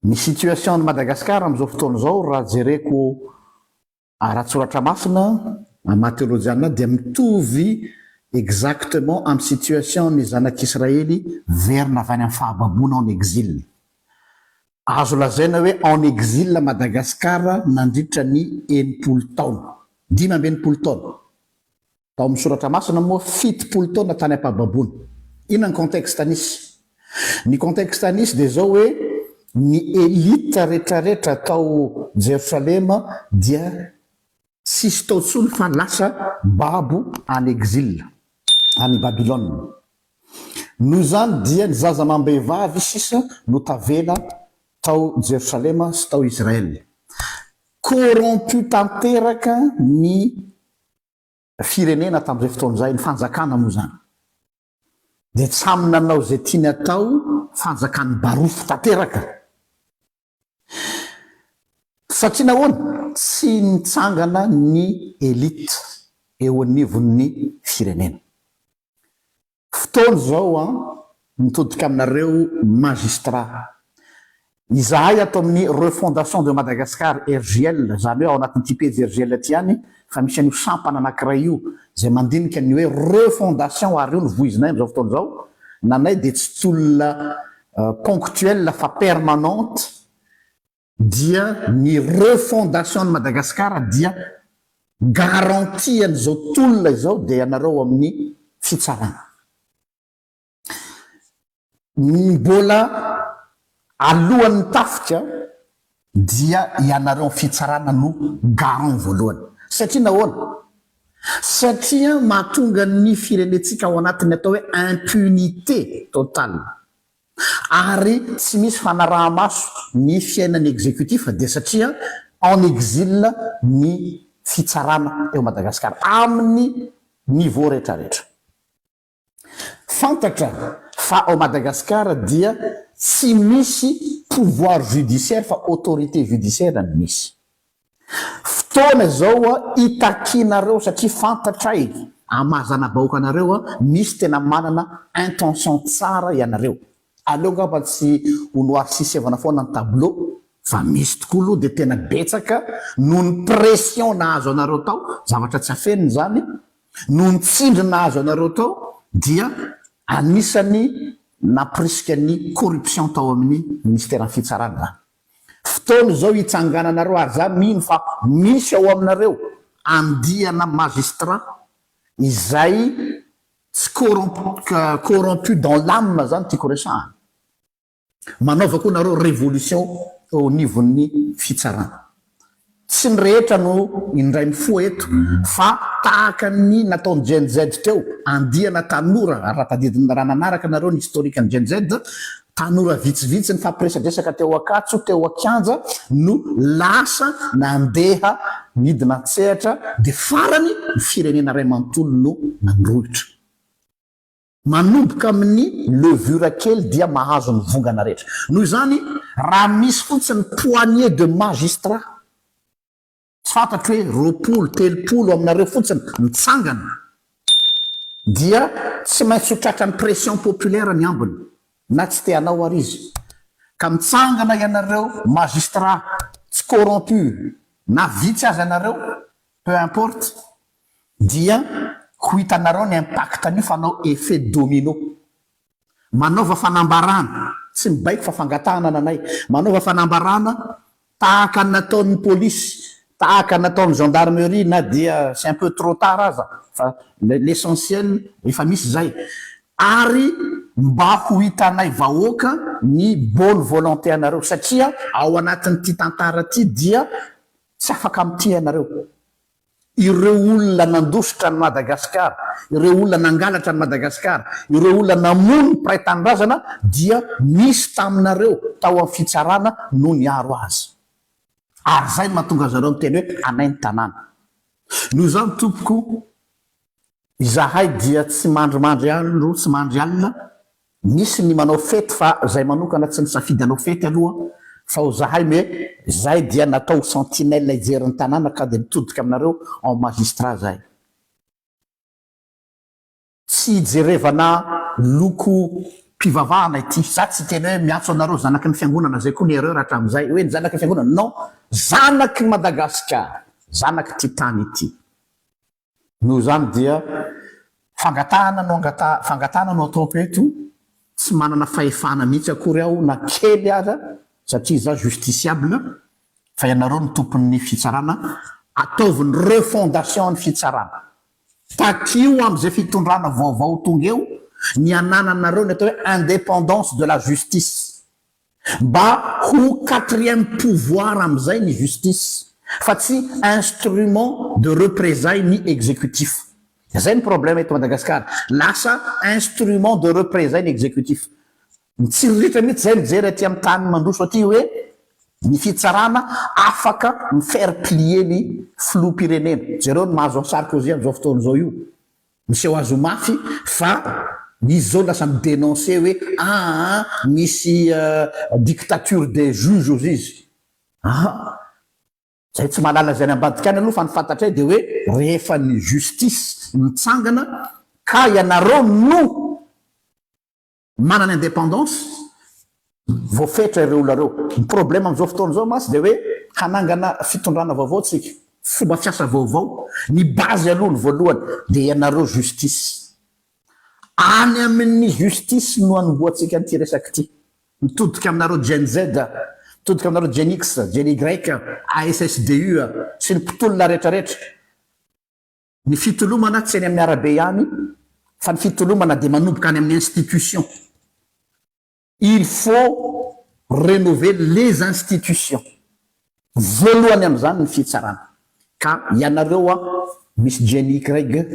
Ny situation ny Madagasikara amin'izao fotoana izao raha jereko ara-tsoratra masina amateolojiana dia mitovy exactement amin'ny situation ny zanak'Israely verina avy any amin'ny fahababoana en exil. Azo lazaina hoe en exil Madagasikara nandritra ny 80 taona, 5 taona. Tao amin'ny soratra masina moa 70 taona tany am-pahababoana. Inona ny contexte anisy? Ny contexte anisy dia zao hoe ny élite rehetrarehetra tao Jerusalema dia sisy tao tsony fa lasa babo en exil any Babylone. Noho izany dia ny zaza amam-behivavy sisa no tavela tao Jerusalema sy tao Israel. Corrompu tanteraka ny firenena tamin'izay fotoana izay, ny fanjakana moa zany. Dia tsy samy nanao izay tiany atao, fanjakany barofo tanteraka. Satria nahoana tsy nitsangana ny élite eo anivon'ny firenena. Fotoana izao mitodika aminareo magistrat. Izahay ato amin'ny refondation de Madagascar RGL, zany hoe ao anatin'ity pejy RGL ty ihany, fa misy an'io sampana anankiray io zay mandinika ny hoe refondation ary io ny voizinay amin'izao fotoana izao. Nanay dia tsy tolona ponctuelle fa permanente, dia ny refondation de Madagascar dia garantian'izao tolona izao dia ianareo amin'ny fitsarana. Mbola alohan'ny tafika dia ianareo fitsarana no garant voalohany. Satria nahoana? Satria mahatonga ny firenetsika ao anatiny atao hoe impunité totale. Ary tsy misy fanaraha-maso ny fiainan'ny exécutif dia satria en exil ny fitsarana eo Madagasikara amin'ny niveau rehetrarehetra. Fantatra fa ao Madagasikara dia tsy misy pouvoir judiciaire fa autorité judiciaire ny misy. Fotoana izao itakinareo satria fantatray amahazana-bahoaka anareo misy tena manana intention tsara ianareo. Aleo ngamba tsy ho noarsisevana foana ny tableau, fa misy tokoa aloha dia tena betsaka noho ny pression nahazo anareo tao, zavatra tsy afeniny zany, noho ny tsindry nahazo anareo tao, dia anisany naprisika ny corruption tao amin'ny ministère fitsarana. Fotoana izao hitsangananareo ary zany mino fa misy ao aminareo andiana magistrat izay tsy corrompu dans l'âme zany tiako resahana. Manaova koa nareo révolution au nivon'ny fitsarana. Tsy ny rehetra no indray mifoa eto, fa tahaka ny nataony Gen Z teo, andiana tanora, raha-tadidina raha nanaraka nareo ny historique ny Gen Z, tanora vitsivitsy ny fampiresadresaka teo Akatso, teo Akanja, no lasa nandeha midina an-tsehatra, dia farany ny firenena ray manontolo no nandrohitra. Manomboka amin'ny levure kely dia mahazo ny vongana rehetra. Noho izany, raha misy fotsiny poignée de magistrat, tsy fantatro hoe roapolo, telopolo aminareo fotsiny mitsangana, dia tsy maintsy ho tratra ny pression populaire ny ambiny, na tsy te hanao ary izy. Ka mitsangana ianareo magistrat tsy corrompu, na vitsy azy anareo, peu importe, dia ho hitanareo ny impact an'io fanao effet domino. Manaova fanambarana, tsy mibaiko fa fangatahana nanay, manaova fanambarana tahaka nataon'ny polisy, tahaka nataon'ny gendarmerie, na dia c'est un peu trop tard aza, fa l'essentiel efa misy zay. Ary mba ho hitanay vahoaka ny bonne volonté anareo, satria ao anatin'ity tantara ty dia tsy afaka amin'ity ianareo. Ireo olona nandositra ny Madagasikara, ireo olona nangalatra ny Madagasikara, ireo olona namono ny pray-tanindrazana dia misy taminareo tao amin'ny fitsarana no niaro azy. Ary zay mahatonga zareo miteny hoe anay ny tanàna. Noho izany tompoko, izahay dia tsy mandrimandry andro, tsy mandry alina, misy ny manao fety fa zay manokana tsy nisafidy anao fety aloha, fa ho zahay me zay dia natao sentinelle ijery ny tanàna ka dia mitodika aminareo en magistrat zay. Tsy ijerevana loko mpivavahana ity za tsy tena hoe miatso anareo zanaky ny fiangonana zay koa ny erreur hatram'izay hoe ny zanaky ny fiangonana non zanaky ny Madagasikara zanaky ty tany ity noho zany dia fangatahana no ataoko eto tsy manana fahefana mihitsy akory aho na kely aza satria za justiciable fa ianareo ny tompon'ny fitsarana ataoviny refondation ny fitsarana takio am'izay fitondrana vaovao tonga eo ny anananareo ny atao hoe indépendance de la justice mba ho quatrième pouvoir am'izay ny justice fa tsy instrument de représailles ny exécutif zay ny problème eto Madagasikara lasa instrument de représailles ny exécutif mitsiriritra mihitsy zay mijery aty amin'ny tany mandroso aty hoe ny fitsarana afaka mi faire plier ny filoham-pirenena zareo ny mahazo Sarkozy am'izao fotoana zao io miseho azo mafy fa izy zao lasa midénoncer hoe misy dictature des juges ozy izy zay tsy malala zay ny ambadika any aloha fa ny fantatray de hoe rehefa ny justice mitsangana ka ianareo no manana indépendance voafetra ireo olareo ny problème am'izao fotoana zao masy de hoe hanangana fitondrana vaovao tsika fomba fiasa vaovao ny base aloha ny voalohany de ianareo justice any amin'ny justice no anomboatsika nyty resaky ty mitodika aminareo Gen Z mitodika aminareo Gen X Gen Y ASSDU sy ny mpitolona rehetrarehetra ny fitolomana tsy eny amin'ny arabe ihany fa ny fitolomana de manomboka any amin'ny institution il faut rénover les institutions voalohany am'izany ny fitsarana ka ianareo misy Gen Y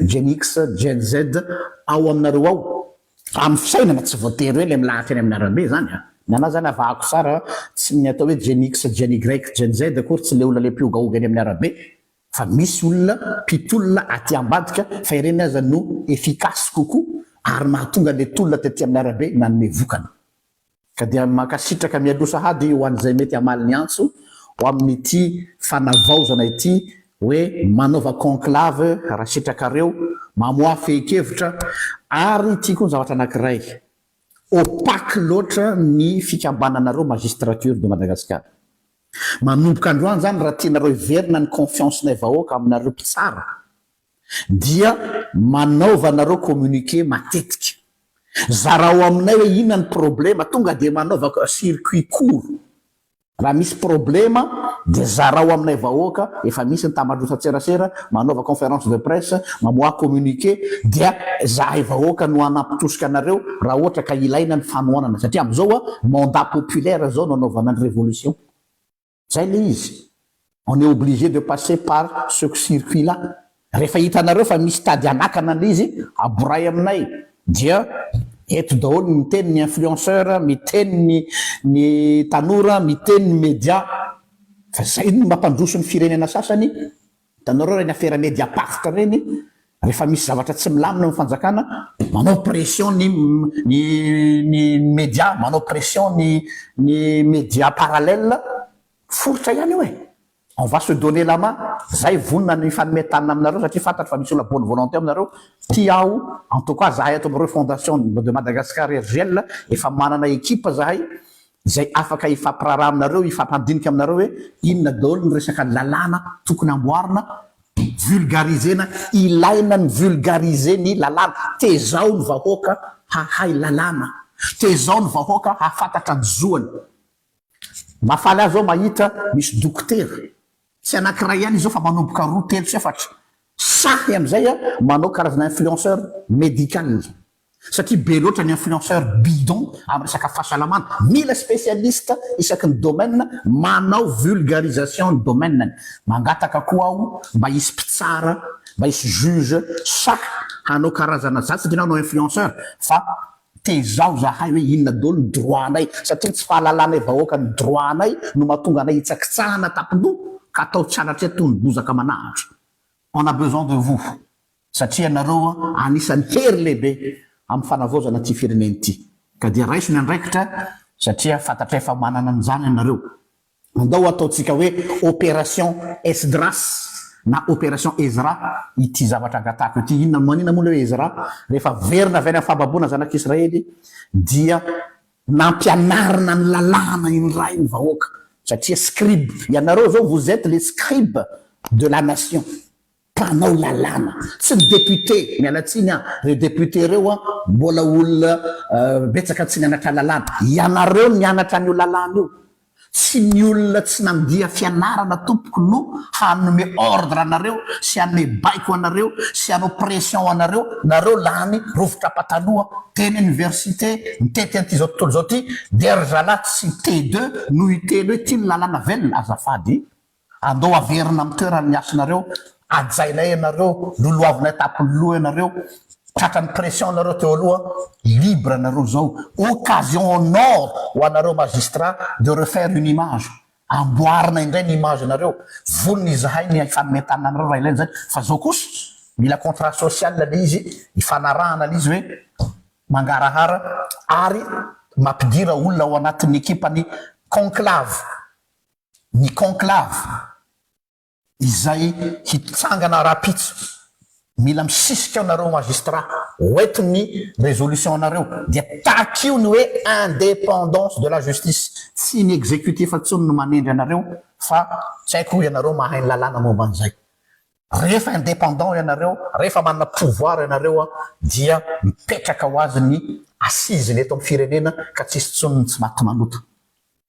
Gen X Gen Z ao aminareo ao amin'ny fisainana tsy voatery hoe le milahatra eny amin'ny arabe zany nana zany avahako sara tsy ny atao hoe Gen X Gen Y Gen Z akory tsy le olona le mpiogaoga eny amin'ny arabe fa misy olona mpitolona aty ambadika fa ireny aza no efficace kokoa ary mahatonga le tolona tetỳ amin'ny arabe nanome vokana ka dia makasitraka mialosa hady ho an'izay mety amaly antso ho amin'ity fanavaozana ity hoe manaova conclave raha sitrakareo mamoa fehi-kevitra ary ity koa ny zavatra anankiray opaque loatra ny fikambananareo magistrature de Madagascar manomboka androany zany raha tianareo iverina ny confiance nay vahoaka aminareo mpitsara dia manaovanareo communiqué matetika zarao aminay hoe inona ny problema tonga de manaova circuit court raha misy problema de zarao aminay vahoaka efa misy ny tamadrosa-tserasera manaova conférence de presse mamoa communiqué dia zahay vahoaka no anampitosika anareo raha ohatra ka ilaina ny fanoanana satria am'izao mandat populaire zao no anaovana ny révolution zay le izy on est obligé de passer par ce circuit là rehefa hitanareo fa misy tady anakana le izy aboray aminay dia eto daholo miteny ny influenceur miteny ny tanora miteny ny média fa zay no mampandroso ny firenena sasany tanareo reny affaire média part reny rehefa misy zavatra tsy milamina ny fanjakana manao pression ny média manao pression ny média parallèle foritra ihany io on va se donner la main zay vonina ny fanometanina aminareo satria fantatry fa misy olona bonne volonté aminareo ty aho en tout cas zahay ato amin'ny refondation de Madagascar RGL efa manana équipe zahay zay afaka ifampiraraha aminareo ifampandinika aminareo hoe inona daholo ny resaka lalàna tokony amboarina vulgarisena ilaina ny vulgariser ny lalàna tezao ny vahoaka hahay lalàna tezao ny vahoaka hafantatra ny zoany mafaly azy zao mahita misy dokotera tsy anankiray ihany izy zao fa manomboka roa telo sy efatra sahy am'izay manao karazana influenceur médical satria be loatra ny influenceur bidon amin'ny resaka fahasalamana mila spécialiste isaky ny domaine manao vulgarisation ny domaine mangataka koa aho mba hisy mpitsara mba hisy juge sahy hanao karazana zaty satria nanao influenceur fa tezao zahay hoe inona daholo ny droit anay satria tsy fahalalànay vahoaka ny droit anay no mahatonga anay hitsakitsahana tampindo ka atao tsanatria tony bozaka manahatra on a besoin de vous satria nareo anisan'ny hery lehibe amin'ny fanavaozana ty fireneny ty ka dia raiso ny andraikitra satria fantatray fa manana an'izany anareo andao ataotsika hoe opération Esdras na opération Ezra ity zavatra angatahako ity. Inona manina moa le hoe Ezra rehefa verina avy any amin'ny fambaboana zanak'Israely dia nampianarina ny lalàna iny ray ny vahoaka satria scribe ianareo zao vous êtes les scribes de la nation, mpanao lalàna tsy ny député mialatsiny reo député reo mbola olona betsaka tsy nianatra lalàna. Ianareo nianatra an'io lalàna io, tsy ny olona tsy nandia fianarana tompoko no hanome ordre anareo sy hanome baiko anareo sy hanao pression anareo. Nareo lany rovotra pataloha teny université mitety an'ity zao tontolo zao ty dery zalahy tsy T2 no iteny hoe ty ny lalàna velona azafady andao averina amin'ny toerana ny asinareo ajainay anareo loloavina tapony loha anareo tratrany pression anareo teo aloha libre anareo zao occasion en or ho anareo magistrat de refaire une image amboarina indray ny image anareo volony izahay ny fanometana anareo raha ilainy zay fa zao kosa mila contrat social le izy ifanarahana le izy hoe mangarahara ary mampidira olona ao anatin'ny ekipany conclave ny conclave izay hitsangana rapitso mila misisika anareo magistrat hoeto ny résolution anareo dia takio ny hoe indépendance de la justice tsy ny exécutif atsony no manendry anareo fa tsy haiko ianareo mahay ny lalàna momba an'izay. Rehefa indépendant ianareo rehefa manana pouvoir ianareo dia mipetraka ho azy ny assise eto amin'ny firenena ka tsisy tsonony tsy maty manoto.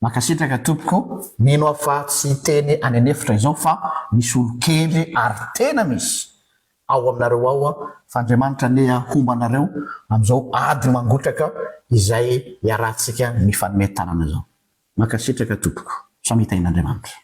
Makasitraka tompoko mino aho fa tsy teny any anefitra izao fa misy olo kely ary tena misy ao aminareo ao fa Andriamanitra ne homba anareo amin'izao ady mangotraka izay iarahantsika ny fanometanana zao. Makasitraka tompoko, samitain'Andriamanitra.